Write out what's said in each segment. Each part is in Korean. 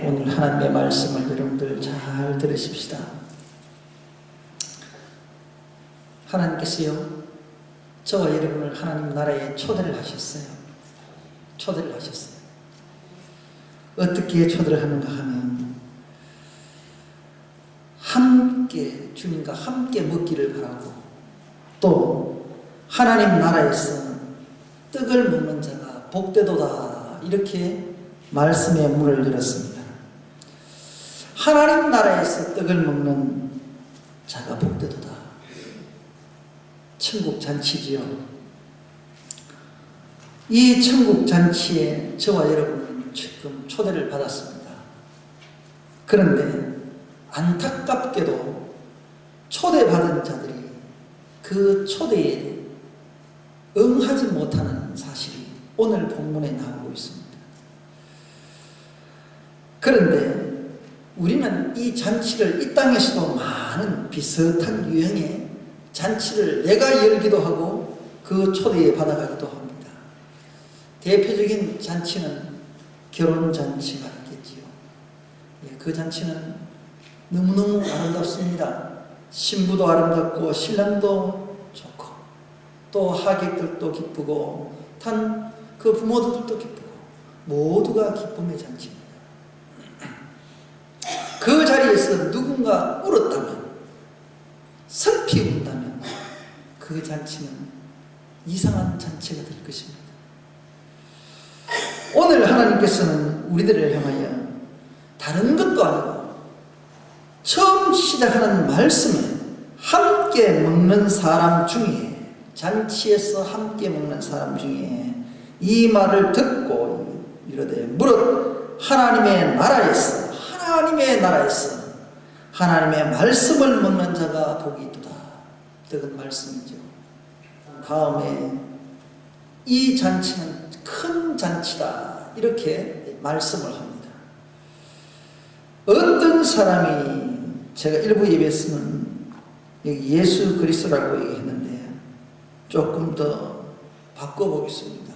오늘 하나님의 말씀을 여러분들 잘 들으십시다. 하나님께서요, 저와 여러분을 하나님 나라에 초대를 하셨어요. 초대를 하셨어요. 어떻게 초대를 하는가 하면 함께 주님과 함께 먹기를 바라고, 또 하나님 나라에서 떡을 먹는 자가 복되도다, 이렇게 말씀의 문을 열었습니다. 하나님 나라에서 떡을 먹는 자가 복되도다. 천국 잔치지요. 이 천국 잔치에 저와 여러분은 지금 초대를 받았습니다. 그런데 안타깝게도 초대받은 자들이 그 초대에 응하지 못하는 사실이 오늘 본문에 나오고 있습니다. 그런데 우리는 이 잔치를, 이 땅에서도 많은 비슷한 유형의 잔치를 내가 열기도 하고 그 초대에 받아가기도 합니다. 대표적인 잔치는 결혼잔치가 있겠지요. 그 잔치는 너무너무 아름답습니다. 신부도 아름답고 신랑도 좋고 또 하객들도 기쁘고 단 그 부모들도 기쁘고 모두가 기쁨의 잔치입니다. 그 자리에서 누군가 울었다면, 슬피 운다면 그 잔치는 이상한 잔치가 될 것입니다. 오늘 하나님께서는 우리들을 향하여 다른 것도 아니고 처음 시작하는 말씀에 함께 먹는 사람 중에, 잔치에서 함께 먹는 사람 중에 이 말을 듣고 이르되 무릇 하나님의 나라에서 하나님의 말씀을 먹는 자가 복이 있도다. 이것은 말씀이죠. 다음에 이 잔치는 큰 잔치다, 이렇게 말씀을 합니다. 어떤 사람이, 제가 일부 예배에서는 여기 예수 그리스도라고 얘기했는데 조금 더 바꿔보겠습니다.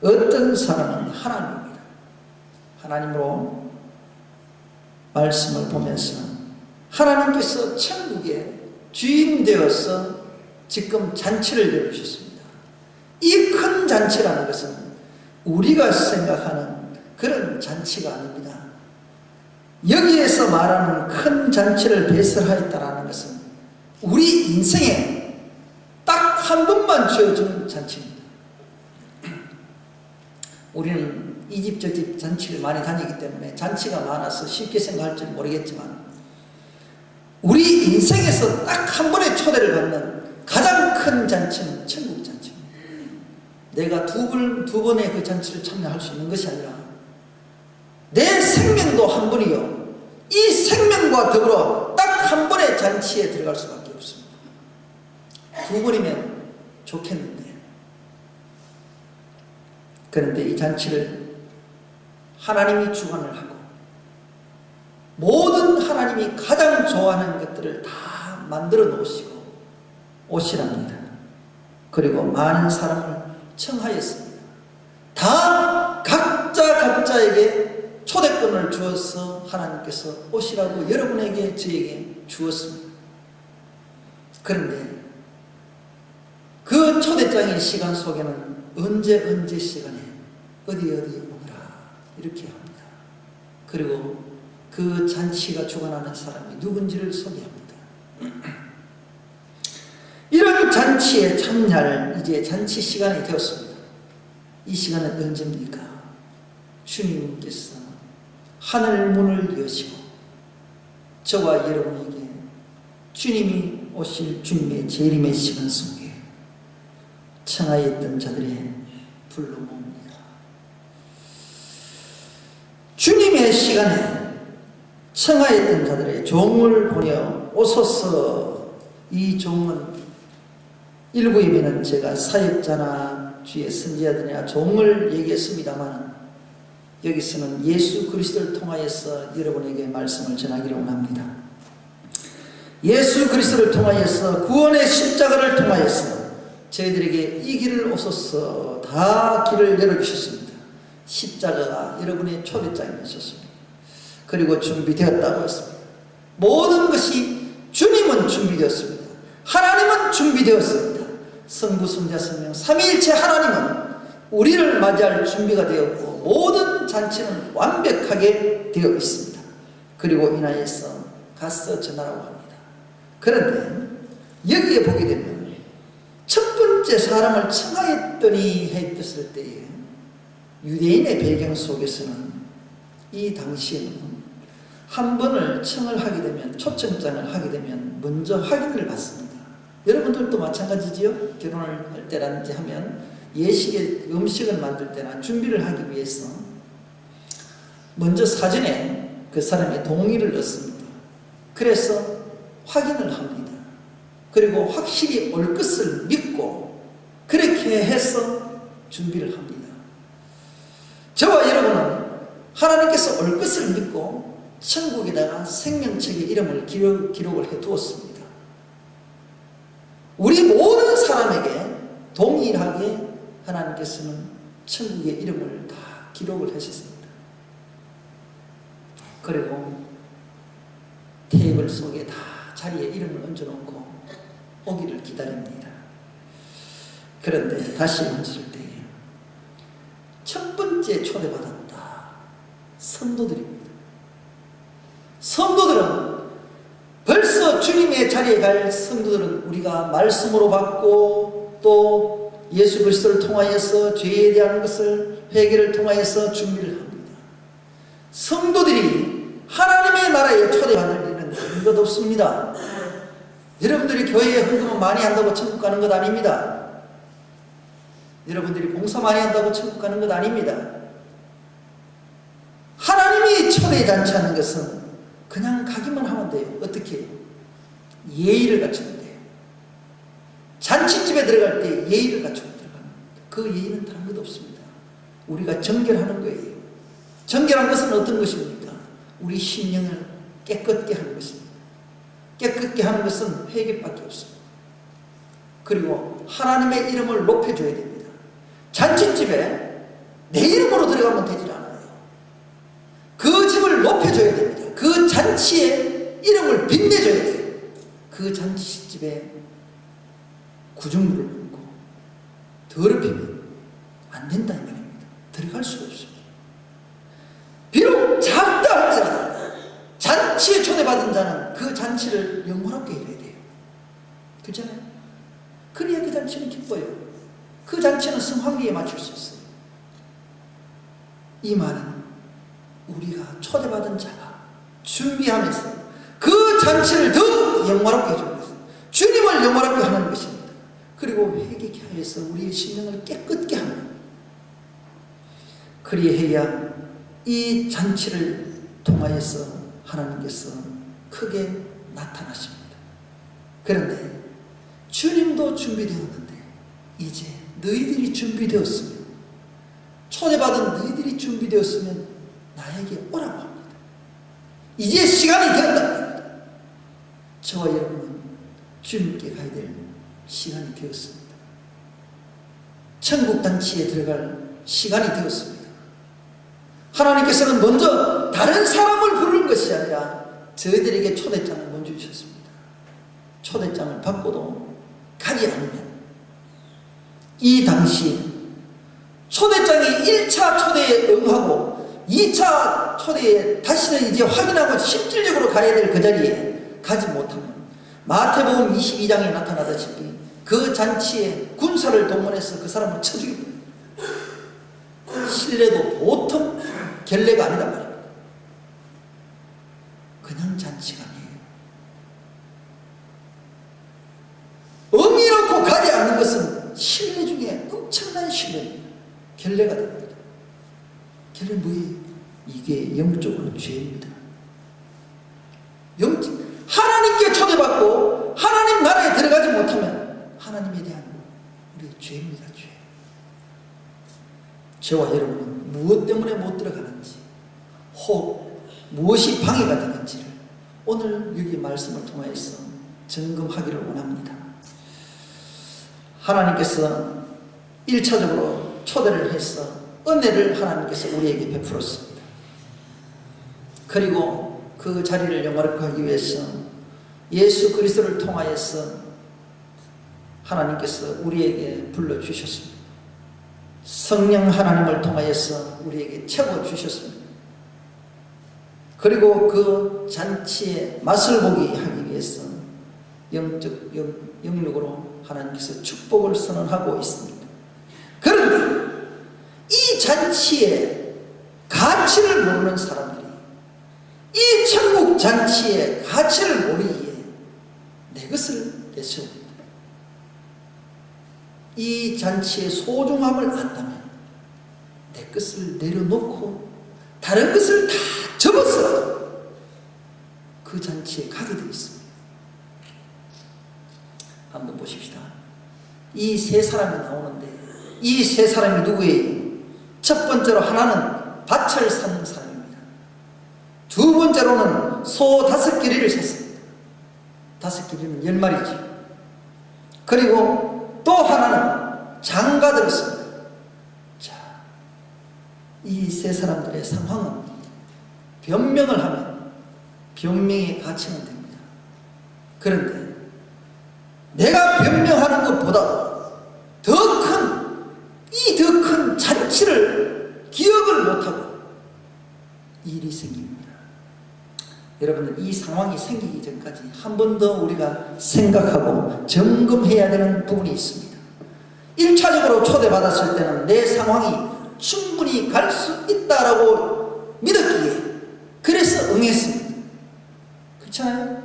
어떤 사람은 하나님입니다. 하나님으로 말씀을 보면서 하나님께서 천국의 주인 되어서 지금 잔치를 열어주셨습니다. 이 큰 잔치라는 것은 우리가 생각하는 그런 잔치가 아닙니다. 여기에서 말하는 큰 잔치를 배설하였다는 것은 우리 인생에 딱 한 번만 주어지는 잔치입니다. 우리는 이 집 저 집 잔치를 많이 다니기 때문에 잔치가 많아서 쉽게 생각할지 모르겠지만, 우리 인생에서 딱 한 번에 초대를 받는 가장 큰 잔치는 천국 잔치입니다. 내가 두 번의 그 잔치를 참여할 수 있는 것이 아니라 내 생명도 한 번이요, 이 생명과 더불어 딱 한 번의 잔치에 들어갈 수밖에 없습니다. 두 번이면 좋겠는데, 그런데 이 잔치를 하나님이 주관을 하고 모든 하나님이 가장 좋아하는 것들을 다 만들어 놓으시고 오시랍니다. 그리고 많은 사람을 청하였습니다. 다 각자에게 초대권을 주어서 하나님께서 오시라고 여러분에게, 저에게 주었습니다. 그런데 그 초대장의 시간 속에는 언제 시간에 어디 오느라 이렇게 합니다. 그리고 그 잔치가 주관하는 사람이 누군지를 소개합니다. 이런 잔치에 참여할 이제 잔치 시간이 되었습니다. 이 시간은 언제입니까? 주님께서 하늘 문을 여시고 저와 여러분에게 주님이 오실 주님의 재림의 시간 속에 청하였던 자들의 불러 모읍니다. 주님의 시간에 청하였던 자들의 종을 보내어 오소서. 이 종은 일부 예배는 제가 사역자나 주의 선지자들이나 종을 얘기했습니다만, 여기서는 예수 그리스도를 통하여서 여러분에게 말씀을 전하기를 원합니다. 예수 그리스도를 통하여서, 구원의 십자가를 통하여서 저희들에게 이 길을 오소서 다 길을 열어주셨습니다. 십자가가 여러분의 초대장이었습니다. 그리고 준비되었다고 했습니다. 모든 것이 주님은 준비되었습니다. 하나님은 준비되었습니다. 성부, 성자, 성령 삼위일체 하나님은 우리를 맞이할 준비가 되었고 모든 잔치는 완벽하게 되어 있습니다. 그리고 인하여서 가서 전하라고 합니다. 그런데 여기에 보게 되면 첫 번째 사람을 청하였더니 했을 때에 유대인의 배경 속에서는 이 당시에는 한 번을 청을 하게 되면, 초청장을 하게 되면 먼저 확인을 받습니다. 여러분들도 마찬가지지요? 결혼을 할 때라든지 하면 예식의 음식을 만들 때나 준비를 하기 위해서 먼저 사전에 그 사람의 동의를 얻습니다. 그래서 확인을 합니다. 그리고 확실히 올 것을 믿고 그렇게 해서 준비를 합니다. 저와 여러분은 하나님께서 올 것을 믿고 천국에다가 생명책의 이름을 기록을 해 두었습니다. 우리 모든 사람에게 동일하게 하나님께서는 천국의 이름을 다 기록을 하셨습니다. 그리고 테이블 속에 다 자리에 이름을 얹어놓고 오기를 기다립니다. 그런데 다시 얹을 때에 첫 번째 초대받았다. 성도들입니다. 성도들은 벌써 주님의 자리에 갈 성도들은 우리가 말씀으로 받고 또 예수 그리스도를 통하여서 죄에 대한 것을 회개를 통하여서 준비를 합니다. 성도들이 하나님의 나라에 초대받을 일은 다른 것 없습니다. 여러분들이 교회에 헌금을 많이 한다고 천국 가는 것 아닙니다. 여러분들이 봉사 많이 한다고 천국 가는 것 아닙니다. 하나님이 초대잔치하는 것은 그냥 가기만 하면 돼요. 어떻게 해요? 예의를 갖추면 돼요. 잔치집에 들어갈 때 예의를 갖추고 들어가는 겁니다. 그 예의는 다른 것 없습니다. 우리가 정결하는 거예요. 정결한 것은 어떤 것입니까? 우리 심령을 깨끗게 하는 것입니다. 깨끗게 하는 것은 회개밖에 없습니다. 그리고 하나님의 이름을 높여줘야 됩니다. 잔치집에 내 이름으로 들어가면 되질 않아요. 그 집을 높여줘야 됩니다. 그 잔치에 이름을 빛내줘야 돼요. 그 잔치집에 구중물을 붓고 더럽히면 안 된다 이 말입니다. 들어갈 수가 없습니다. 비록 작다 할지라도 잔치에 초대받은 자는 그 잔치를 영원하게 해야 돼요. 그렇잖아요? 그래야 그 잔치는 기뻐요. 그 잔치는 성황리에 맞출 수 있어요. 이 말은 우리가 초대받은 자가 준비하면서 그 잔치를 더 영화롭게 해주는 것입니다. 주님을 영화롭게 하는 것입니다. 그리고 회개케 하여서 우리의 심령을 깨끗게 하는 겁니다. 그리해야 이 잔치를 통하여서 하나님께서 크게 나타나십니다. 그런데 주님도 준비되었는데 이제 너희들이 준비되었으면, 초대받은 너희들이 준비되었으면 나에게 오라고 합니다. 이제 시간이 되었다. 저와 여러분은 주님께 가야 될 시간이 되었습니다. 천국 단치에 들어갈 시간이 되었습니다. 하나님께서는 먼저 다른 사람을 부르는 것이 아니라 저희들에게 초대장을 먼저 주셨습니다. 초대장을 받고도 가지 않으면 이 당시에 초대장이 1차 초대에 응하고 2차 초대에 다시는 이제 확인하고 실질적으로 가야 될 그 자리에 가지 못하면 마태복음 22장에 나타나다시피 그 잔치에 군사를 동원해서 그 사람을 쳐 죽입니다. 신뢰도 보통 결례가 아니란 말입니다. 그냥 잔치가 아니에요. 의미 놓고 가지 않는 것은 신뢰 중에 엄청난 신뢰입니다. 결례가 됩니다. 결례는 뭐예요? 이게 영적으로 죄입니다. 하나님께 초대받고 하나님 나라에 들어가지 못하면 하나님에 대한 우리의 죄입니다. 죄. 저와 여러분은 무엇 때문에 못 들어가는지, 혹 무엇이 방해가 되는지를 오늘 여기 말씀을 통해서 점검하기를 원합니다. 하나님께서 1차적으로 초대를 해서 은혜를 하나님께서 우리에게 베풀었습니다. 그리고 그 자리를 영화롭게 하기 위해서 예수 그리스도를 통하여서 하나님께서 우리에게 불러주셨습니다. 성령 하나님을 통하여서 우리에게 채워주셨습니다. 그리고 그 잔치의 맛을 보게 하기 위해서 영적 영육으로 하나님께서 축복을 선언하고 있습니다. 그런데 이 잔치의 가치를 모르는 사람들이 이 천국 잔치의 가치를 모르기에 내 것을 내세웁니다. 이 잔치의 소중함을 안다면 내 것을 내려놓고 다른 것을 다 접어서 그 잔치에 가게 되어 있습니다. 한번 보십시다. 이 세 사람이 나오는데 이 세 사람이 누구예요? 첫 번째로 하나는 밭을 사는 사람입니다. 두 번째로는 소 5개리를 샀습니다. 5개리는 10마리죠. 그리고 또 하나는 장가들을 씁니다. 자, 이 세 사람들의 상황은 변명을 하면 변명의 가치는 됩니다. 그런데 내가 변명하는 것보다 더 큰 잔치를 기억을 못하고 일이 생깁니다. 여러분들, 이 상황이 생기기 전까지 한 번 더 우리가 생각하고 점검해야 되는 부분이 있습니다. 1차적으로 초대받았을 때는 내 상황이 충분히 갈 수 있다라고 믿었기에 그래서 응했습니다. 그렇잖아요?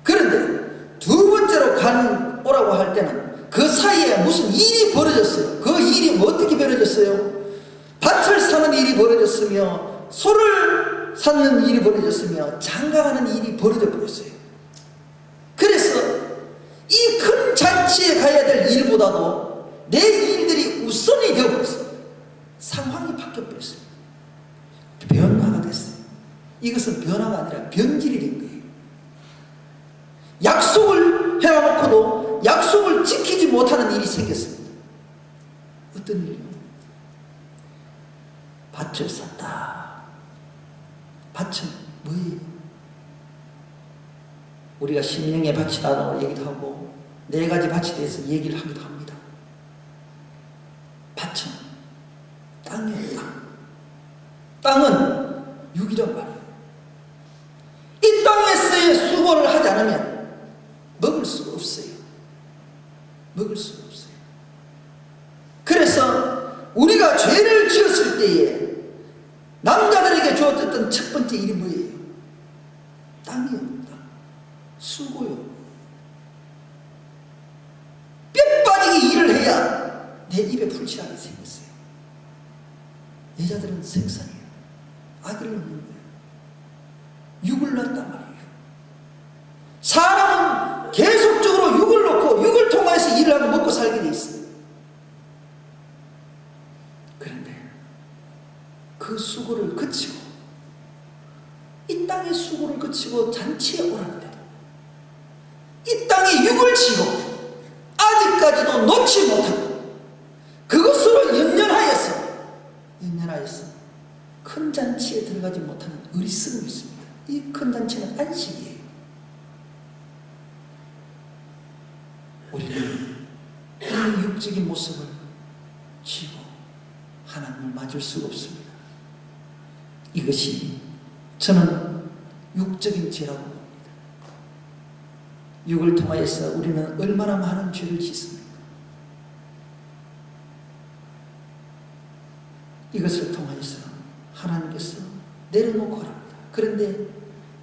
그런데 두 번째로 오라고 할 때는 그 사이에 무슨 일이 벌어졌어요. 그 일이 뭐 어떻게 벌어졌어요? 밭을 사는 일이 벌어졌으며 소를 사는 일이 벌어졌으며 장가가는 일이 벌어져 버렸어요. 그래서 이 큰 잔치에 가야 될 일보다도 내 일들이 우선이 되어버렸습니다. 상황이 바뀌어버렸습니다. 변화가 됐어요. 이것은 변화가 아니라 변질이 된 거예요. 약속을 해놓고도 약속을 지키지 못하는 일이 생겼습니다. 어떤 일이요? 밭을 샀다. 밭은 뭐예요? 우리가 심령의 밭이라고 얘기도 하고 4가지 밭에 대해서 얘기를 하기도 합니다. 밭은 땅이에요. 땅은 육이란 말이에요. 이 땅에서의 수고를 하지 않으면 먹을 수가 없어요. 먹을 수가 없어요. 그래서 우리가 죄를 지었을 때에 남자들에게 주어졌던 첫 번째 일이 뭐예요? 땅이요. 땅. 수고요. 뼈 빠지게 일을 해야 내 입에 풀칠하게 생겼어요. 여자들은 생산이에요. 아들을 낳는 거예요. 육을 낳았단 말이에요. 사람은 계속적으로 육을 놓고 육을 통해서 일을 하고 먹고 살게 돼 있어요. 그런데 그 수고를 그치고 이 땅의 수고를 그치고 잔치에 오라는데도 이 땅에 육을 지고 아직까지도 놓지 못하고 그것으로 연연하여서 큰 잔치에 들어가지 못하는 어리석음이 있습니다. 이 큰 잔치는 안식이에요. 우리는 이 육적인 모습을 지고 하나님을 맞을 수가 없습니다. 이것이 저는 육적인 죄라고 봅니다. 육을 통하여서 우리는 얼마나 많은 죄를 짓습니까? 이것을 통하여서 하나님께서 내려놓고 하랍니다. 그런데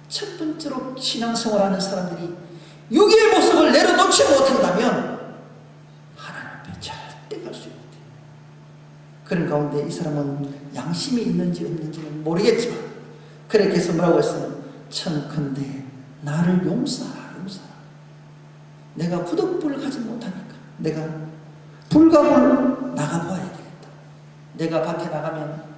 첫 번째로 신앙생활하는 사람들이 육의 모습을 내려놓지 못한다면 하나님 앞에 절대 갈 수 없대요. 그런 가운데 이 사람은 양심이 있는지 없는지는 모르겠지만 그렇게 해서 뭐라고 했어요? 청컨대 나를 용서하라. 내가 부득불을 가지 못하니까 내가 불가불 나가봐야 되겠다. 내가 밖에 나가면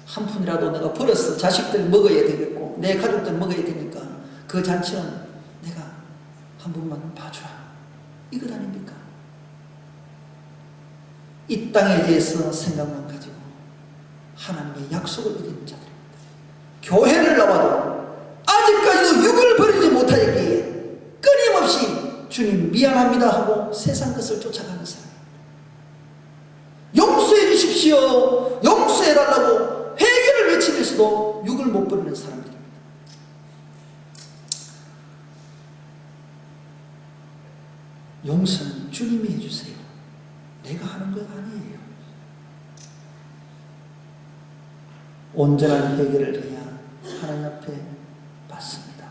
한 푼이라도 내가 벌어서 자식들 먹어야 되겠고 내 가족들 먹어야 되니까 그 잔치는 내가 한 번만 봐주라. 이것 아닙니까? 이 땅에 대해서 생각만 가지고 하나님의 약속을 어긴 자들입니다. 교회를 나와도 아직까지도 육을 버리지 못하였기에 끊임없이 주님 미안합니다 하고 세상 것을 쫓아가는 사람, 용서해 주십시오, 용서해 달라고 회개를 외치면서도 육을 못 버리는 사람들입니다. 용서는 주님이 해주세요. 내가 하는 것 아니에요. 온전한 회개를 해야 하나님 앞에 받습니다.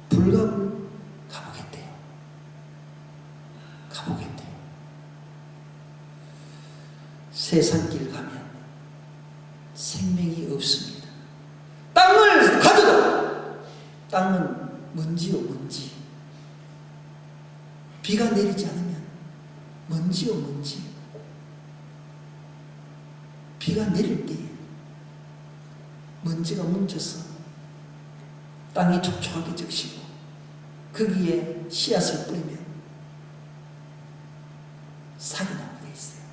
불가불 가보겠대요. 가보겠대요. 세상 길 가면 생명이 없습니다. 땅을 가져도 땅은 먼지요 먼지. 비가 내리지 않으면 먼지요 먼지. 비가 내릴 때 먼지가 뭉쳐서 땅이 촉촉하게 적시고 거기에 씨앗을 뿌리면 싹이 나오게 있어요.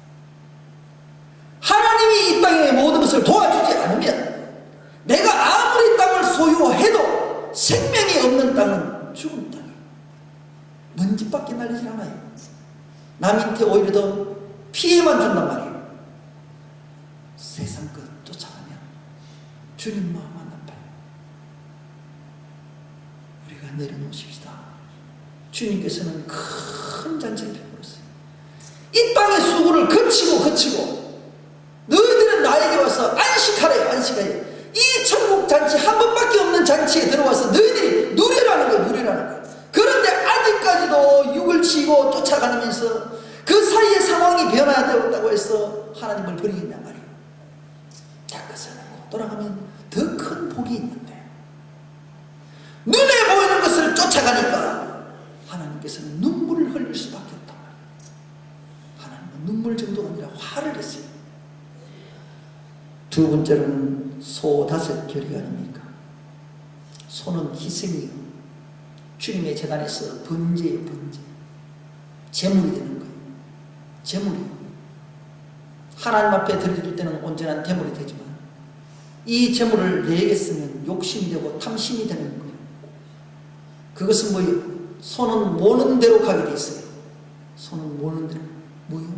하나님이 이 땅의 모든 것을 도와주지 않으면 내가 아무리 땅을 소유해도 생명이 없는 땅은 죽은 땅이에요. 먼지밖에 날리질 않아요. 남한테 오히려 더 피해만 준단 말이에요. 세상 것 쫓아가면 주님 마음 안 아파요. 우리가 내려놓으십시다. 주님께서는 큰 잔치를 베풀었어요. 이 땅의 수고를 거치고 너희들은 나에게 와서 안식하래요. 안식하래요. 이 천국 잔치 한 번밖에 없는 잔치에 들어와서 너희들이 누리라는 거예요. 누리라는 거예요. 그런데 아직까지도 육을 치고 쫓아가면서 그 사이에 상황이 변화되었다고 해서 하나님을 버리겠냐 말이에요. 닦아서 돌아가면 더 큰 복이 있는데 눈에 보이는 것을 쫓아가니까 하나님께서는 눈물을 흘릴 수밖에 없단 말이에요. 하나님은 눈물 정도가 아니라 화를 냈어요. 두 번째로는 소 5결이가 아닙니까? 소는 희생이요, 주님의 제단에서 번제예요. 번제. 제물이 되는 거예요. 제물이요. 하나님 앞에 드릴 때는 온전한 제물이 되지만 이 제물을 내게 쓰면 욕심이 되고 탐심이 되는 거예요. 그것은 뭐예요? 손은 모는 대로 가게 돼 있어요. 손은 모는 대로. 뭐예요?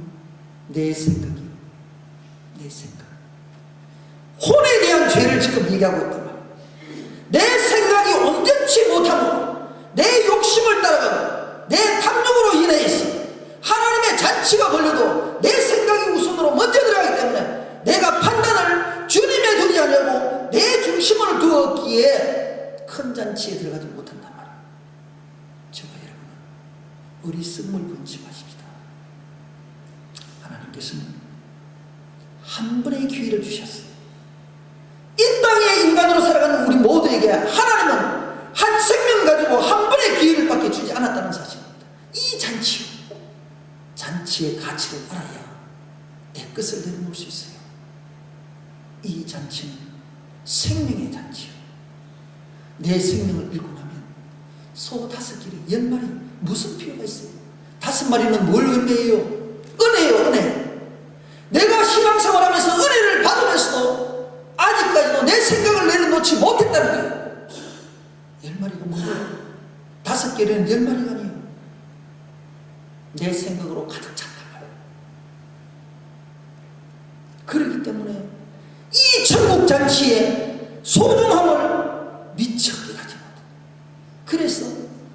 내 생각이요. 내 생각. 혼에 대한 죄를 지금 얘기하고 있단 말이에요. 내 생각이 온전치 못하고 내 욕심을 따라가고 내 탐욕으로 인해서 하나님의 잔치가 걸려도 내 생각이 우선으로 먼저 들어가기 때문에 내가 판단을 주님에 두지 않으려고 내 중심을 두었기에 큰 잔치에 들어가지 못한단 말이에요. 저와 여러분, 어리석음을 본지 마십시다. 하나님께서는 한 번의 기회를 주셨어요. 이 땅에 인간으로 살아가는 우리 모두에게 하나님은 한 생명 가지고 한 번의 기회를 밖에 주지 않았다는 사실입니다. 이 잔치의 가치를 알아야 내 것을 내려놓을 수 있어요. 이 잔치는 생명의 잔치요. 내 생명을 잃고 나면 소 5개리 10마리 무슨 필요가 있어요? 5마리는 뭘 의미해요? 은혜예요. 은혜. 내가 신앙생활하면서 은혜를 받으면서도 아직까지도 내 생각을 내려놓지 못했다는 거예요. 10마리가 뭐예요? 5개리는 10마리가 아니에요. 내 생각으로 가득 찼단 말이에요. 그렇기 때문에 이 천국 잔치의 소중함을 미처 깨닫지 못해요. 그래서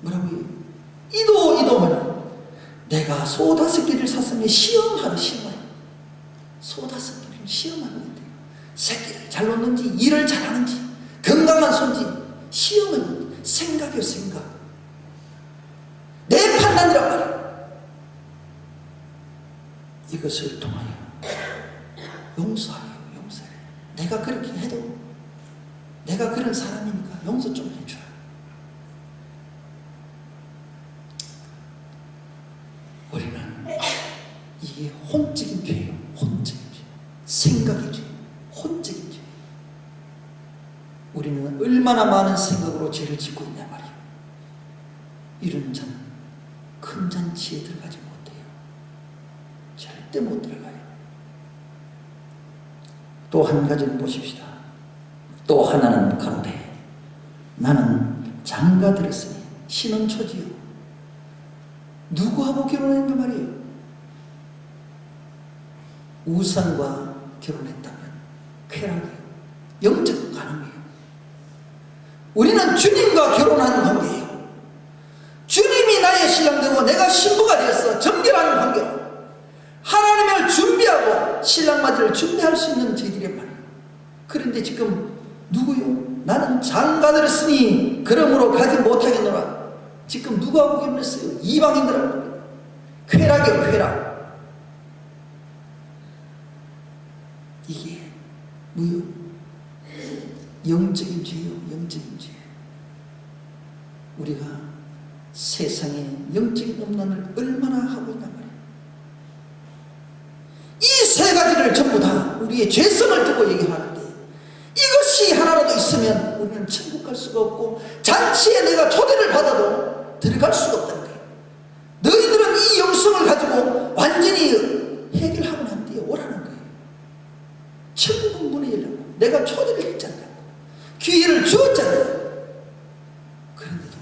뭐라고요? 이도면 내가 소 5개를 샀으면 시험하러 소 5개를 시험하는 건데요. 새끼를 잘 놓는지 일을 잘하는지 건강한 손지 시험은 생각이요. 생각. 내 판단이란 말이에요. 이것을 통하여 용서하여. 내가 그렇게 해도 내가 그런 사람이니까 용서 좀 해줘요. 우리는 이게 혼적인 죄예요. 혼적인 죄. 생각의 죄. 혼적인 죄. 우리는 얼마나 많은 생각으로 죄를 짓고 있냐 말이에요. 이런 자는 큰 잔치에 들어가지 못해요. 절대 못 들어가요. 또 한 가지는 보십시다. 또 하나는 가로되 나는 장가 들었으니 신혼초지요. 누구하고 결혼했냐 말이에요. 우상과 결혼했다면 쾌락이에요. 영적 간음이에요. 우리는 주님과 결혼하는 관계예요. 주님이 나의 신랑 되고 내가 신부가 되어서 정결하는 관계로 하나님을 준비하고 신랑 맞이를 준비할 수 있는 저희들의 말이에요. 그런데 지금 누구요? 나는 장가 들었으니 그러므로 가지 못하겠노라. 지금 누구하고 결혼했어요? 이방인들하고. 쾌락이요, 쾌락. 이게 뭐요? 영적인 죄요, 영적인 죄. 우리가 세상에 영적인 음란을 얼마나 하고 있단 말이에요. 이 세 가지를 전부 다 우리의 죄성을 두고 얘기하는데, 이것이 하나라도 있으면 우리는 천국 갈 수가 없고 잔치에 내가 초대를 받아도 들어갈 수가 없다는 거예요. 너희들은 이 영성을 가지고 완전히 해결하면 안 돼요. 오라는 거예요. 천국 문이 열렸고 내가 초대를 했잖아요. 기회를 주었잖아요. 그런데도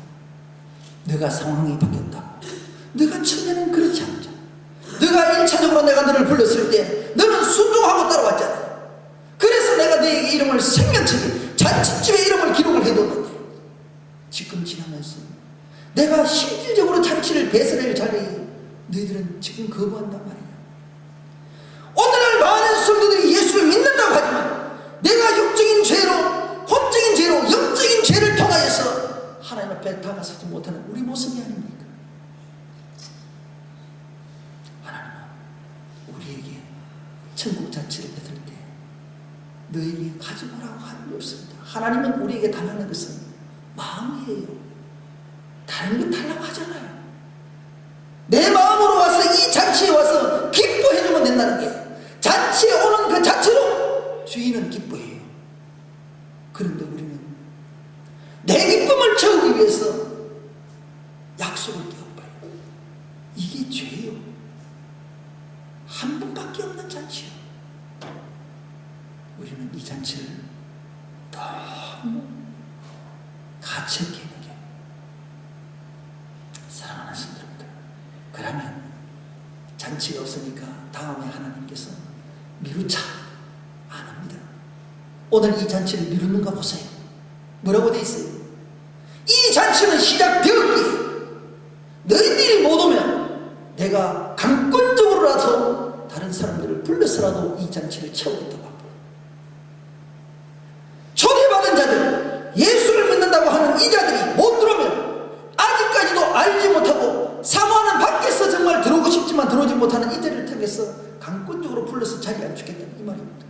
내가 상황이 바뀌었다. 내가 처음에는 그렇지 않죠. 내가 1차적으로 내가 너를 불렀을 때 너는 순종하고 따라왔잖아요. 그래서 내가 너에게 이름을 생명책에 잔치집에 이름을 기록을 해뒀는데, 지금 지나면서 내가 실질적으로 잔치를 배설할 자리에 너희들은 지금 거부한단 말이야. 오늘날 많은 성도들이 예수를 믿는다고 하지만 내가 육적인 죄로, 혼적인 죄로, 영적인 죄를 통하여서 하나님 앞에 다가서지 못하는 우리 모습이 아닙니까? 하나님은 우리에게 천국 잔치를 베풀 때 너에게 가져오라고 하는 게 없습니다. 하나님은 우리에게 달라는 것은 마음이에요. 다른 거 달라고 하잖아요. 내 마음으로 와서 이 잔치에 와서 기뻐해주면 된다는 게, 잔치에 오는 그 자체로 주인은 기뻐해요. 그런데 우리는 내 기쁨을 채우기 위해서 약속을 떼어버려요. 이게 죄예요. 한 번밖에 없는 잔치요. 우리는 이 잔치를 너무 가치 있게 여겨요. 사랑하는 성도님들, 그러면 잔치가 없으니까 다음에 하나님께서 미루자 안 합니다. 오늘 이 잔치를 미루는가 보세요. 뭐라고 돼 있어요? 이 잔치는 시작되었기에 너희들이 못 오면 내가 강권적으로라도 다른 사람들을 불러서라도 이 잔치를 채우겠다고 합니다. 초대받은 자들, 예수를 믿는다고 하는 이 자들이 못 들어오면 아직까지도 알지 못하고 사모하는 밖에서 정말 들어오고 싶지만 들어오지 못하는 이들을 통해서 강권적으로 불러서 자리에 앉히겠다는 이 말입니다.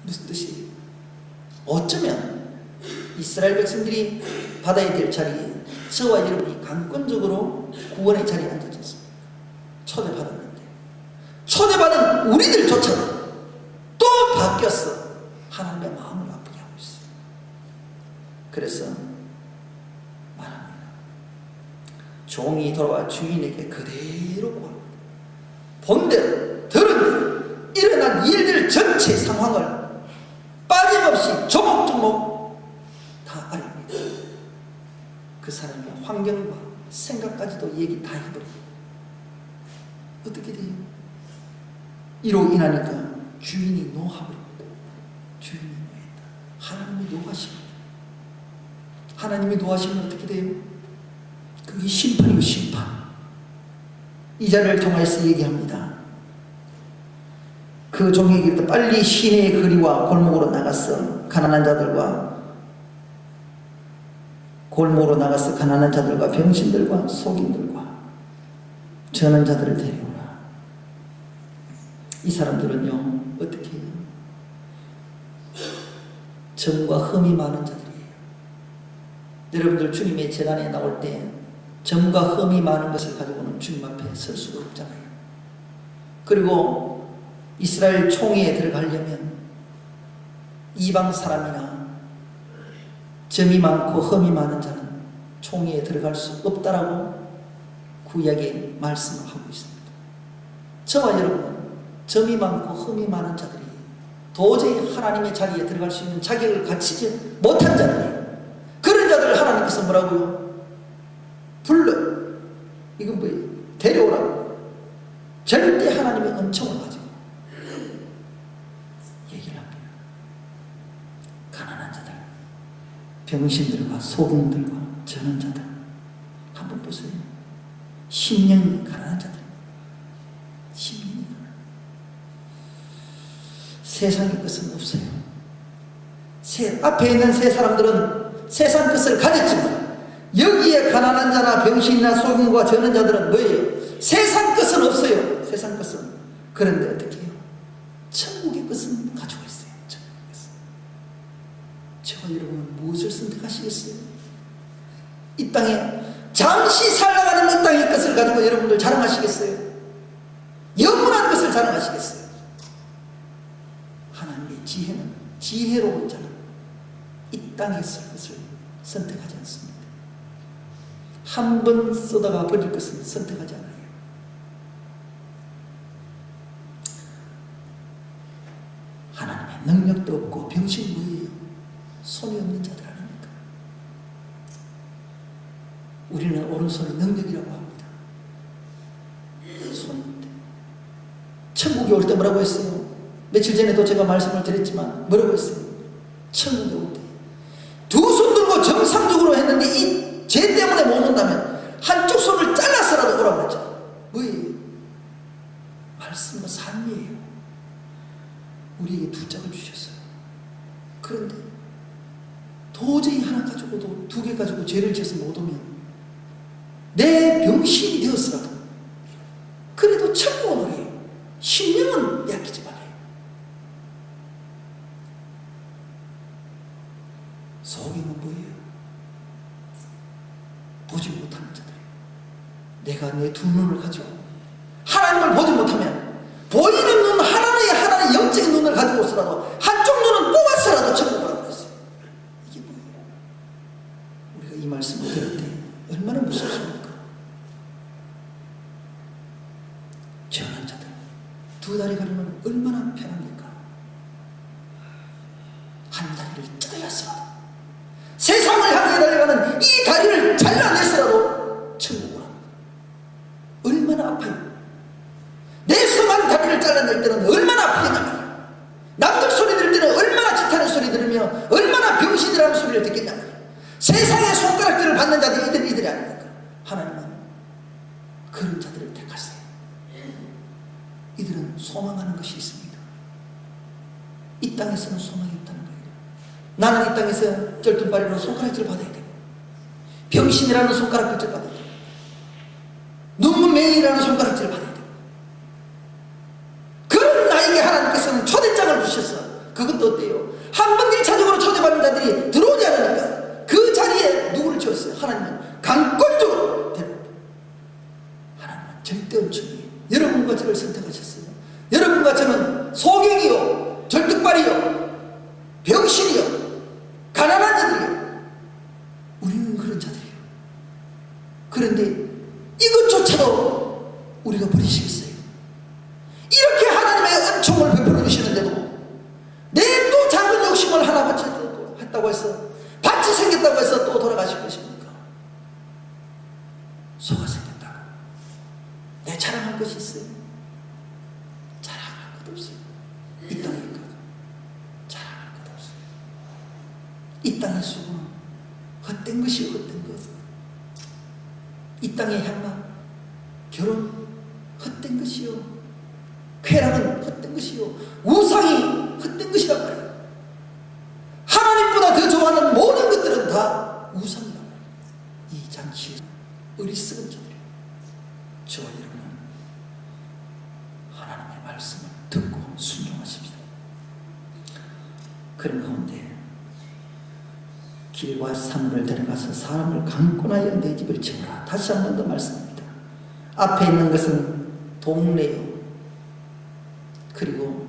무슨 뜻이에요? 어쩌면 이스라엘 백성들이 받아야 될 자리에 저와 여러분이 강권적으로 구원의 자리에 앉아있지 않습니까? 초대받았는데 초대받은 우리들조차도 또 바뀌었어. 하나님의 마음을 아프게 하고 있어요. 그래서 말합니다. 종이 돌아와 주인에게 그대로 구합니다. 본대로 들은 대로 일어난 일들 전체 상황을 빠짐없이 조목조목 다 알립니다. 그 사람의 환경과 생각까지도 얘기 다 해버립니다. 어떻게 돼요? 이로 인하니까 주인이 노하버립니다. 주인이 노했다. 하나님이 노하십니다. 하나님이 노하시면 어떻게 돼요? 그게 심판이요, 심판. 이 자를 통해서 얘기합니다. 그 종에게 빨리 시내의 거리와 골목으로 나가서 가난한 자들과 병신들과 속인들과 저는 자들을 데려오라. 이 사람들은요, 어떻게 해요? 점과 흠이 많은 자들이에요. 여러분들 주님의 재단에 나올 때 점과 흠이 많은 것을 가지고는 주님 앞에 설 수가 없잖아요. 그리고 이스라엘 총회에 들어가려면 이방 사람이나 점이 많고 흠이 많은 자는 총회에 들어갈 수 없다라고 구약에 말씀을 하고 있습니다. 저와 여러분은 점이 많고 흠이 많은 자들이 도저히 하나님의 자리에 들어갈 수 있는 자격을 갖추지 못한 자들이에요. 그런 자들을 하나님께서 뭐라고요? 불러. 이건 뭐예요? 데려오라고. 절대 하나님의 은총을 가지고 얘기를 합니다. 가난한 자들, 병신들과 소금들과 저는 자들 한번 보세요. 10년 가난한 자들, 10년이 세상의 것은 없어요. 앞에 있는 세 사람들은 세상 것을 가졌지만 여기에 가난한 자나 병신이나 소금과 저는 자들은 뭐예요? 세상 것은 없어요. 세상 것은. 그런데 어떻게 해요? 천국의 것은 가지고 있어요. 천국의 것은. 저와 여러분은 무엇을 선택하시겠어요? 이 땅에 잠시 살아가는 이 땅의 것을 가지고 여러분들 자랑하시겠어요? 영원한 것을 자랑하시겠어요? 하나님의 지혜는, 지혜로운 자는 이 땅에 쓸 것을 선택하지 않습니다. 한 번 쏟아가 버릴 것은 선택하지 않아요. 하나님의 능력도 없고 병신 뭐예요? 손이 없는 자들 아닙니까? 우리는 오른손이 능력이라고 합니다. 손이 없대. 천국에 올 때 뭐라고 했어요? 며칠 전에도 제가 말씀을 드렸지만 뭐라고 했어요? 천국에 올 때 두 손 들고 정상적으로 했는데 이 죄 때문에 못 온다면 한쪽 손을 잘라서라도 오라고 그랬죠. 뭐예요? 말씀과 삶이에요. 우리에게 두 짝을 주셨어요. 그런데 도저히 하나 가지고도 두 개 가지고 죄를 지어서 못 오면 내 병신이 되었으라도 그래도 천국은 오래요. 신령은 빼앗기지 말아요. 소경은 뭐예요? 보지 못하는 자들이에요. 내가 내 두 눈을 가지고 하나님을 보지 못하면 보이는 눈 하나의 영적인 눈을 가지고 있어라도 한쪽 눈은 뽑았어라도 천국을 하고 있어요. 이게 뭐예요? 우리가 이 말씀을 들을 때 얼마나 무섭습니까? 죄한 자들 두 다리 가리면 얼마나 편합니까? 한 다리를 잘랐어라도 세상을 향해 달려가는 이 다리를 잘라냈어라도 천국을 합니다. 얼마나 아파요? 내 성한 다리를 잘라낼 때는 얼마나 아프겠냐면 남들 소리 들을 때는 얼마나 짓하는 소리 들으며 얼마나 병신이라는 소리를 듣겠냐면 세상의 손가락질을 받는 자들이 이들이 아닙니까? 하나님은 그런 자들을 택하세요. 이들은 소망하는 것이 있습니다. 이 땅에서는 소망이 없다는 거예요. 나는 이 땅에서 쩔뚝발이로 손가락질을 받아야 되고 병신이라는 손가락질을 받아야 되고 눈물맹이라는 손가락질을 받아야 되고 그런 나에게 하나님께서는 초대장을 주셨어. 그것도 어때요? 한 번 1차적으로 초대받는 자들이 들어오지 않으니까 그 자리에 누구를 지었어요? 하나님은 강권적으로 데려옵니다. 하나님은 절대 은총이에요. 여러분과 저를 선택하셨어요. 여러분과 저는 소경이요 절뚝발이요 병신이요 가난한 자들이요. 우리는 그런 자들이에요. 그런데 이것조차도 우리가 버리시겠어요? 이렇게 하나님의 은총을 베풀어 주시는데도 내 또 작은 욕심을 하나 했다고 해서 밭이 생겼다고 해서 또 돌아가실 것입니까? 소가 생겼다고 내 자랑할 것이 있어요? 자랑할 것 없어요. 이 땅에 있거든. 자랑할 것 없어요. 이 땅의 수고는 헛된 것이요 헛된 것. 이 땅의 향락, 결혼 헛된 것이요 쾌락은 헛된 것이요 우상이 헛된 것이란 말이에요. 하나님보다 더 좋아하는 모든 것들은 다 우상이란 말이에요. 이 장치에 어리석은 자들이에요. 저와 여러분은 하나님의 말씀을 듣고 순종하십시다. 그런 가운데 길과 산을 데려가서 사람을 강권하여 내 집을 채우라. 다시 한 번 더 말씀합니다. 앞에 있는 것은 동네요. 그리고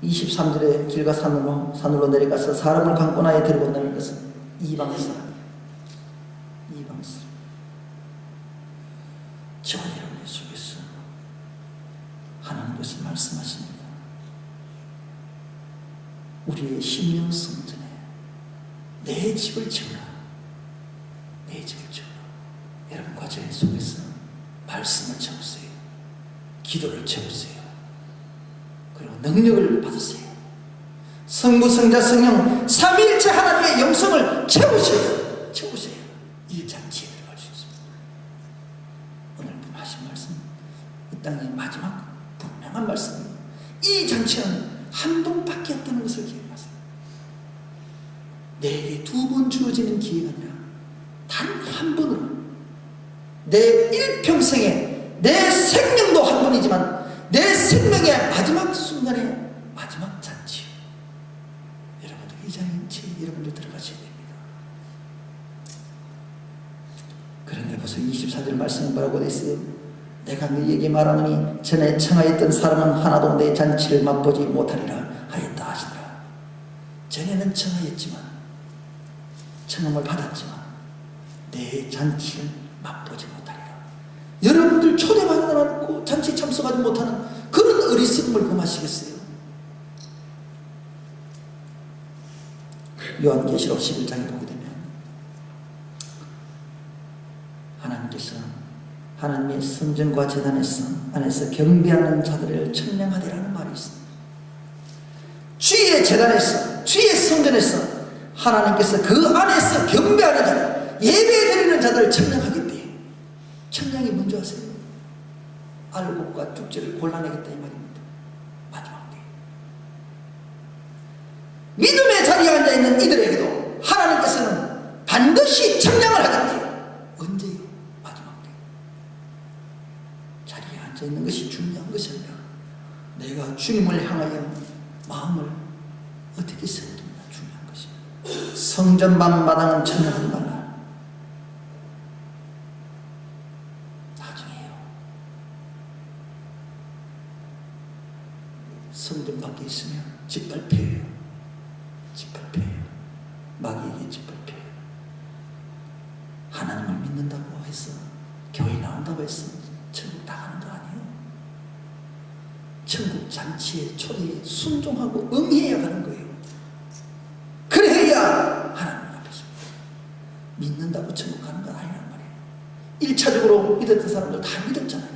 23절에 길과 산으로 내려가서 사람을 강권하여 데려온다는 것은 이방 사람이에요. 이방 사람. 저와 여러분의 속에서 하나님께서 말씀하십니다. 우리의 심령 성전에 내 집을 채우라. 내 집을 채우라. 여러분과 제 속에서 말씀을 채우세요. 기도를 채우세요. 그리고 능력을 받으세요. 성부, 성자, 성령 삼위일체 하나님의 영성을 채우세요. 채우세요. 이 잔치에 들어갈 수 있습니다. 오늘 하신 말씀, 이 땅의 마지막 분명한 말씀입니다. 이 잔치는 한 번밖에 없다는 것을 기억하세요. 내게 두 번 주어지는 기회가 아니라 단 한 번으로 내 일평생에 내 생명도 한 번이지만 내 생명의 마지막 순간에 마지막 잔치. 여러분들 이 잔치에 여러분들 들어가셔야 됩니다. 그런데 벌써 24절 말씀에 뭐라고 되어 있어요? 내가 너희에게 말하노니 전에 청하였던 사람은 하나도 내 잔치를 맛보지 못하리라 하였다 하시더라. 전에는 청하였지만 청함을 받았지만 내 잔치를 맛보지 못하리라. 여러분들 초대받지 않고 잔치에 참석하지 못하는 그런 어리석음을 범하시겠어요? 요한계시록 11장에 보게 되면 하나님께서 하나님의 성전과 제단에서 안에서 경배하는 자들을 청량하리라는 말이 있습니다. 주의 제단에서 주의 성전에서 하나님께서 그 안에서 경배하는 자들, 예배드리는 자들을 청량하겠대요. 청량이 뭔지 아세요? 알곡과 쭉지를 골라내겠다 이 말입니다. 마지막 때 믿음의 자리에 앉아있는 이들에게도 하나님께서는 반드시 청량을 하겠대요. 언제요? 마지막 때. 자리에 앉아있는 것이 중요한 것이 아니라 내가 주님을 향하여 마음을 어떻게 세우느냐 중요한 것입니다. 성전 밤마당은 청량하지 말라. 나중에요. 성전 밖에 있으면 짓밟혀요. 짓밟혀요. 마귀에게 짓밟혀요. 하나님을 믿는다고 해서 교회 나온다고 해서 천국 나가는 거 아니에요. 천국 잔치의 초대에 순종하고 응해야 가는 거예요. 그래야 하나님 앞에서 믿는다고 천국 가는 건 아니란 말이에요. 1차적으로 믿었던 사람들 다 믿었잖아요.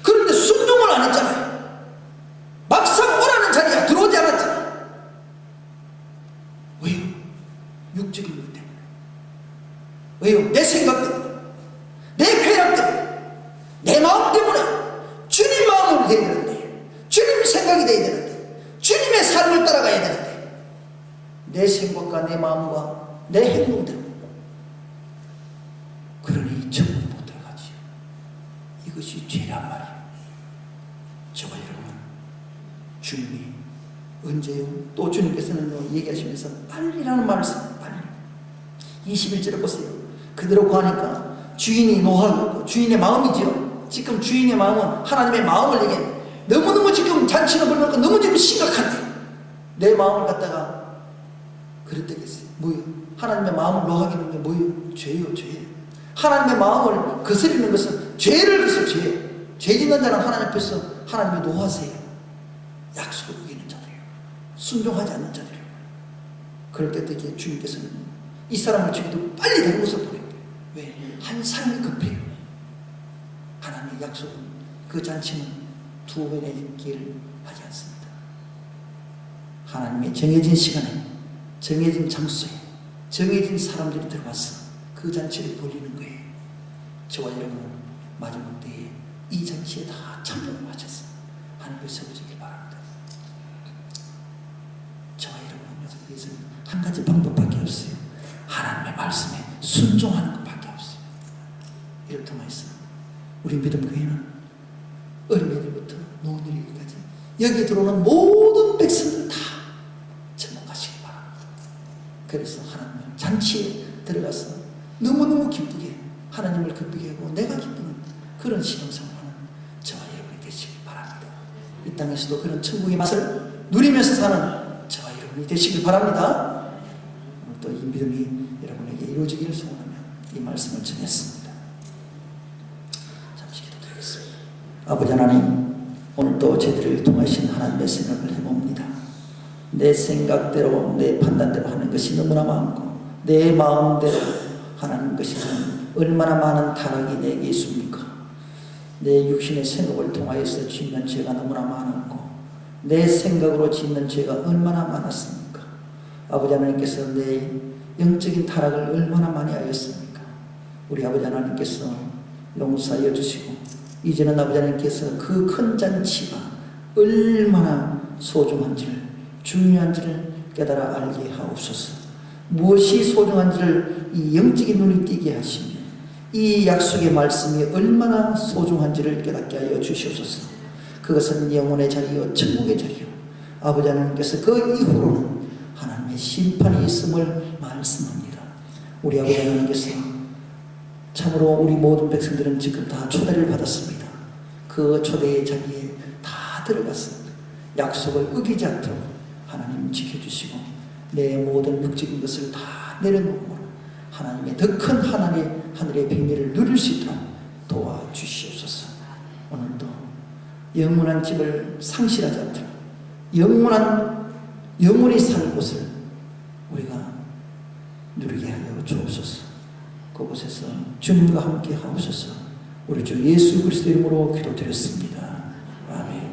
그런데 순종을 안 했잖아요. 막상 오라는 자리에 들어오지 않았잖아요. 왜요? 육적인 것 때문에. 왜요? 내 생각 때문에, 내 쾌락 때문에, 내 마음 때문에. 주님 마음으로 돼야 되는데, 주님 생각이 돼야 되는데, 주님의 삶을 따라가야 되는데 내 생각과 내 마음과 내 행동대로. 그러니 천국에 못 들어가지요. 이것이 죄란 말이에요. 저와 여러분, 주님이 언제요? 또 주님께서는 얘기하시면서 빨리라는 말을 써요. 빨리. 21절을 보세요. 그대로 구하니까 주인이 노하고 주인의 마음이지요. 지금 주인의 마음은 하나님의 마음을 얘기해요. 너무너무 지금 잔치를 벌려놓고 너무 지금 심각한데 내 마음을 갖다가 그랬다겠어요. 뭐예요? 하나님의 마음을 노하기는 게 뭐예요? 죄요, 죄. 하나님의 마음을 거스리는 것은 죄를 거슬 죄. 죄 짓는 자는 하나님 앞에서 하나님의 노하세요. 약속을 어기는 자들이에요. 순종하지 않는 자들이에요. 그럴 때 주님께서는 이 사람을 죽여도 빨리 다른 곳을 보내요. 왜? 한 사람이 급해요. 하나님의 약속은 그 잔치는 두 번의 기회를 하지 않습니다. 하나님의 정해진 시간에 정해진 장소에 정해진 사람들이 들어와서 그 잔치를 벌이는 거예요. 저와 여러분은 마지막 때에 이 잔치에 다 참여를 마쳐서 하나님을 세워주길 바랍니다. 저와 여러분은 여기서는 한 가지 방법밖에 없어요. 하나님의 말씀에 순종하는 것밖에 없어요. 이를 통해서 우리 믿음교회는 어린애들부터 노인들에게까지 여기 들어오는 모든 백성들 다 천국하시길 바랍니다. 그래서 하나님 잔치에 들어가서 너무너무 기쁘게 하나님을 기쁘게 하고 내가 기쁘는 그런 신앙생활을 하는 저와 여러분이 되시길 바랍니다. 이 땅에서도 그런 천국의 맛을 누리면서 사는 저와 여러분이 되시길 바랍니다. 오늘 또 이 믿음이 여러분에게 이루어지기를 소원하며 이 말씀을 전했습니다. 잠시 기도드리겠습니다. 아버지 하나님, 오늘 또 저희들을 통하신 하나님의 생각을 해봅니다. 내 생각대로 내 판단대로 하는 것이 너무나 많고 내 마음대로 하는 것이 얼마나 많은 타락이 내게 있습니까? 내 육신의 생각을 통하여서 짓는 죄가 너무나 많았고 내 생각으로 짓는 죄가 얼마나 많았습니까? 아버지 하나님께서 내 영적인 타락을 얼마나 많이 하였습니까? 우리 아버지 하나님께서 용서하여 주시고 이제는 아버지 하나님께서 그 큰 잔치가 얼마나 소중한지를 중요한지를 깨달아 알게 하옵소서. 무엇이 소중한지를 이 영적인 눈이 띄게 하시며 이 약속의 말씀이 얼마나 소중한지를 깨닫게 하여 주시옵소서. 그것은 영혼의 자리요 천국의 자리요 아버지 하나님께서 그 이후로는 하나님의 심판이 있음을 말씀합니다. 우리 아버지 하나님께서 참으로 우리 모든 백성들은 지금 다 초대를 받았습니다. 그 초대의 자리에 다 들어갔습니다. 약속을 어기지 않도록 하나님 지켜주시고 내 모든 육적인 것을 다 내려놓음으로 하나님의 더 큰 하늘의 비밀을 누릴 수 있도록 도와주시옵소서. 오늘도 영원한 집을 상실하지 않도록 영원히 살 곳을 우리가 누리게 하여 주옵소서. 그곳에서 주님과 함께 하옵소서. 우리 주 예수 그리스도 이름으로 기도드렸습니다. 아멘.